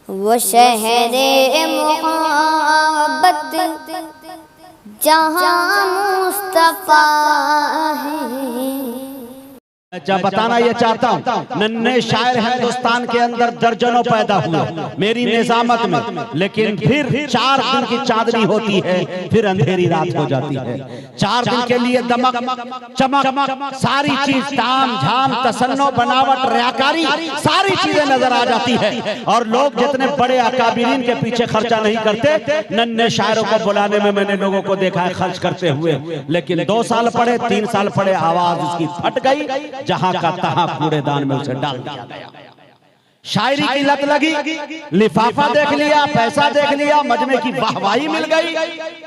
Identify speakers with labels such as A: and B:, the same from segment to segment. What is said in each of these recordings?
A: वो शहरे मोहब्बत जहाँ मुस्तफा है।
B: जब बताना ये चाहता हूँ, नन्हे शायर हिंदुस्तान के अंदर दर्जनों पैदा हुए मेरी निजामत में, लेकिन फिर 4 दिन की चांदनी होती है, फिर अंधेरी रात हो जाती है। 4 दिन के लिए दमक चमक सारी चीज ताम झाम तसन्नो बनावट रियाकारी सारी चीजें नजर आ जाती है। और लोग जितने बड़े अकाबिरीन के पीछे खर्चा नहीं करते, नन्हे शायरों को बुलाने में मैंने लोगों को देखा है खर्च करते हुए, लेकिन 2 साल पढ़े 3 साल पढ़े आवाज उसकी फट गई, जहां का तहां कूड़ेदान में उसे डाल दिया गया। शायरी की लत लगी, लिफाफा देख लिया, पैसा देख लिया, मजमे की वाहवाही मिल गई,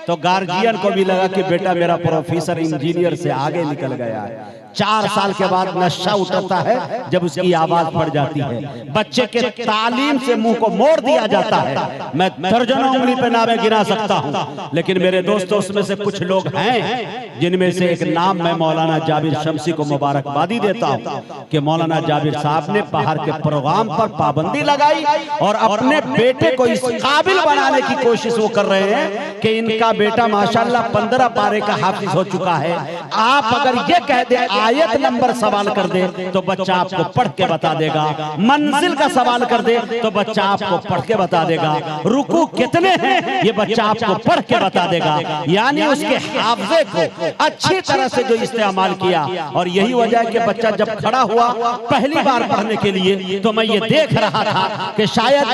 B: तो गार्जियन को भी लगा कि बेटा मेरा प्रोफेसर इंजीनियर से आगे निकल गया है। 4 साल के बाद नशा उतरता है जब उसकी आवाज पड़ जाती है। बच्चे के तालीम से मुंह को मोड़ दिया जाता है। मैं दर्जनों उंगली पे नामे गिना सकता हूं, लेकिन मेरे दोस्तों उसमें से कुछ लोग हैं जिनमें से एक नाम मैं मौलाना जाबिर शमसी को मुबारकबादी देता हूं कि मौलाना जाबिर साहब ने बाहर के प्रोग्राम पर पाबंदी लगाई और अपने बेटे को इस काबिल बनाने की कोशिश वो कर रहे हैं कि इनका बेटा माशाल्लाह 15 पारे का हाफिज हो चुका है। आप अगर ये कह दे आयत नंबर सवाल कर दे तो बच्चा आपको पढ़ के बता देगा, मंजिल का सवाल कर दे तो बच्चा आपको पढ़ के बता देगा, रुकू कितने हैं ये बच्चा आपको पढ़ के बता देगा। यानी उसके हाफजे को अच्छी तरह से जो इस्तेमाल किया। और यही वजह है कि बच्चा जब खड़ा हुआ पहली बार पढ़ने के लिए, तो मैं ये देख रहा था कि शायद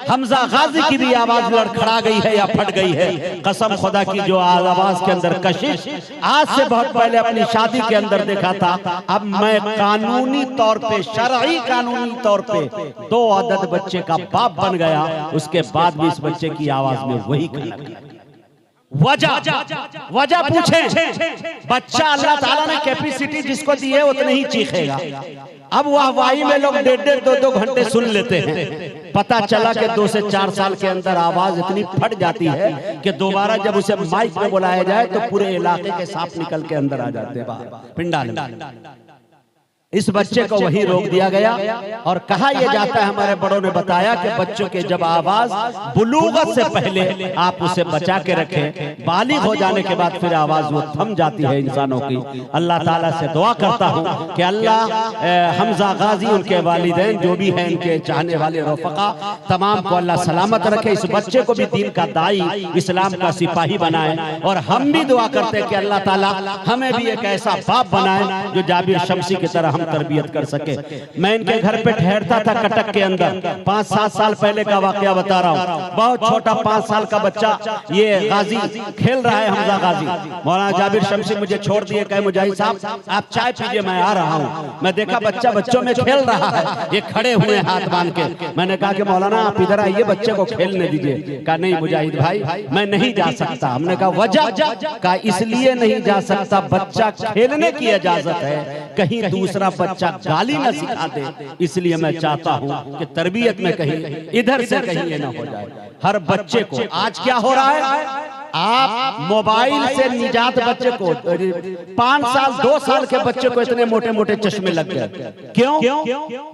B: हमजा गाजी की भी आवाज लड़खड़ा गई है या फट गई है। कसम खुदा की जो आवाज के अंदर कशिश आज से बहुत पहले अपनी शादी के अंदर देखा था, अब मैं कानूनी तौर पे शरई कानूनी तौर पे 2 अदद बच्चे का बाप बन गया। उसके बाद भी इस बच्चे की आवाज में वही खनक। वजह पूछे, बच्चा अल्लाह ताला ने कैपेसिटी जिसको दी है उतने ही चीखेगा। अब वाहवाही में लोग 1.5 2 घंटे सुन लेते हैं। पता चला कि 2 से 4 साल के अंदर आवाज इतनी फट जाती है कि दोबारा जब उसे माइक में बुलाया जाए तो पूरे इलाके के सांप निकल के अंदर आ जाते हैं बाहर पिंडाल में। इस बच्चे को वही रोक दिया गया और कहा यह जाता है, हमारे बड़ों ने बताया कि बच्चों के जब आवाज बुलूगत से पहले आप उसे बचा के रखें, बालिग हो जाने के बाद फिर आवाज वो थम जाती है इंसानों की। अल्लाह ताला से दुआ करता हूं कि अल्लाह हमजा गाजी, उनके वालिदैन जो भी हैं, इनके चाहने वाले रफ़क़ा तमाम को अल्लाह सलामत रखे। इस बच्चे को भी दीन का दाई, इस्लाम का सिपाही बनाए। और हम भी दुआ करते हैं कि अल्लाह ताला हमें भी एक ऐसा बाप बनाए जो जाबिर शमसी की तरह हम तरबियत कर सके। मैं इनके घर पे ठहरता था कटक के अंदर, 5-7 साल पहले का वाकया बता रहा हूँ। बहुत छोटा 5 साल का बच्चा, ये गाजी खेल रहा है, हमजा गाजी। मौलाना जाबिर शमसी मुझे छोड़ दिए, कहे मुजाहिद साहब आप चाय पीजिए मैं आ रहा हूँ। मैं देखा बच्चा बच्चों में खेल रहा है, ये खड़े हुए हाथ बांध के। मैंने कहा कि मौलाना आप इधर आइए, बच्चे को खेलने दीजिए। कहा नहीं मुजाहिद भाई मैं नहीं जा सकता। हमने कहा वजह? कहा इसलिए नहीं जा सकता, बच्चा खेलने की इजाजत है, कहीं दूसरा बच्चा गाली न सिखा दे, इसलिए मैं चाहता हूं कि तरबियत में कहीं इधर से कहीं ये ना हो जाए। हर बच्चे को आज क्या हो रहा है, आप मोबाइल से निजात बच्चे को 5 साल 2 साल के बच्चे को इतने मोटे मोटे चश्मे लग गए। क्यों?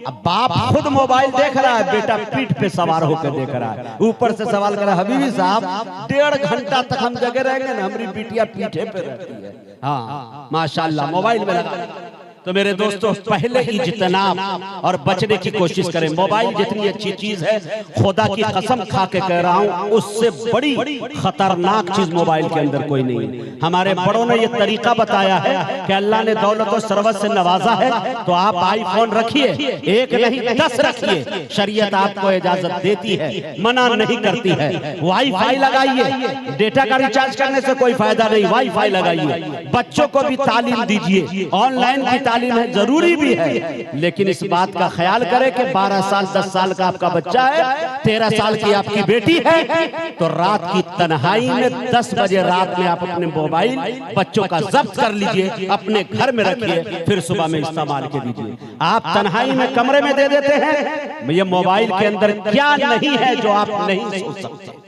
B: अब बाप खुद मोबाइल देख रहा है, बेटा पीठ पे सवार होकर देख रहा है, ऊपर से सवाल कर रहा है, हबीबी साहब 1.5 घंटा तक हम जगह रहेंगे ना, हमारी बिटिया पीठे पे रहती है। हाँ माशाल्लाह मोबाइल में लगा। तो मेरे दोस्तों पहले इज्तिनाब और बचने की कोशिश करें। मोबाइल जितनी अच्छी चीज है, खुदा की कसम खा के कह रहा हूं, उससे बड़ी खतरनाक चीज मोबाइल के अंदर कोई नहीं है। हमारे बड़ों ने यह तरीका बताया है कि अल्लाह ने दौलत और सरवत से नवाजा है, तो आप आईफोन रखिए, 1 नहीं 10 रखिए। शरीयत आपको इजाजत देती है, मना नहीं करती है। वाईफाई लगाइए, डेटा का रिचार्ज करने से कोई फायदा नहीं, वाईफाई लगाइए। बच्चों को भी तालीम दीजिए, ऑनलाइन की तालीम है, जरूरी भी है, लेकिन इस बात का ख्याल करें कि 12 साल 10 साल का आपका बच्चा है, 13 साल की आपकी बेटी है, तो रात की तन्हाई में 10 बजे रात में आप अपने मोबाइल बच्चों का जब्त कर लीजिए, अपने घर में रखिए, फिर सुबह में इस्तेमाल के दीजिए। आप तन्हाई में कमरे में दे देते हैं, ये मोबाइल के अंदर क्या नहीं है जो आप नहीं सोच सकते।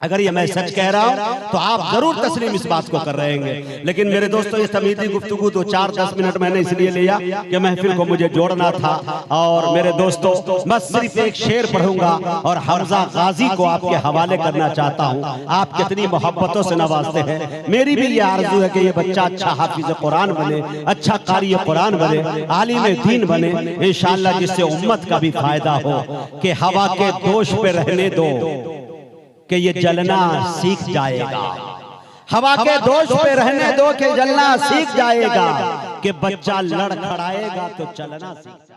B: अगर ये मैं सच कह रहा हूं तो आप जरूर तस्लीम इस बात को कर रहे हैं। लेकिन मेरे दोस्तों, ये तमीज़ी गुफ्तगू 2-4-10 मिनट मैंने इसलिए लिया कि महफिल को मुझे जोड़ना था। और मेरे दोस्तों, मैं सिर्फ एक शेर पढ़ूंगा और हमजा गाजी को आपके हवाले करना चाहता हूं। आप कितनी मोहब्बतों से नवाजते हैं। मेरी भी ये आरज़ू है कि ये बच्चा अच्छा हाफिज कुरान बने, अच्छा कारी कुरान बने, आलिम दीन बने इंशाअल्लाह, जिससे उम्मत का भी फायदा हो। कि हवा के दोष पे रहने दो कि ये जलना सीख जाएगा। हवा के दोष पे रहने दो कि जलना सीख जाएगा। कि बच्चा लड़खड़ाएगा तो चलना सीख जाएगा।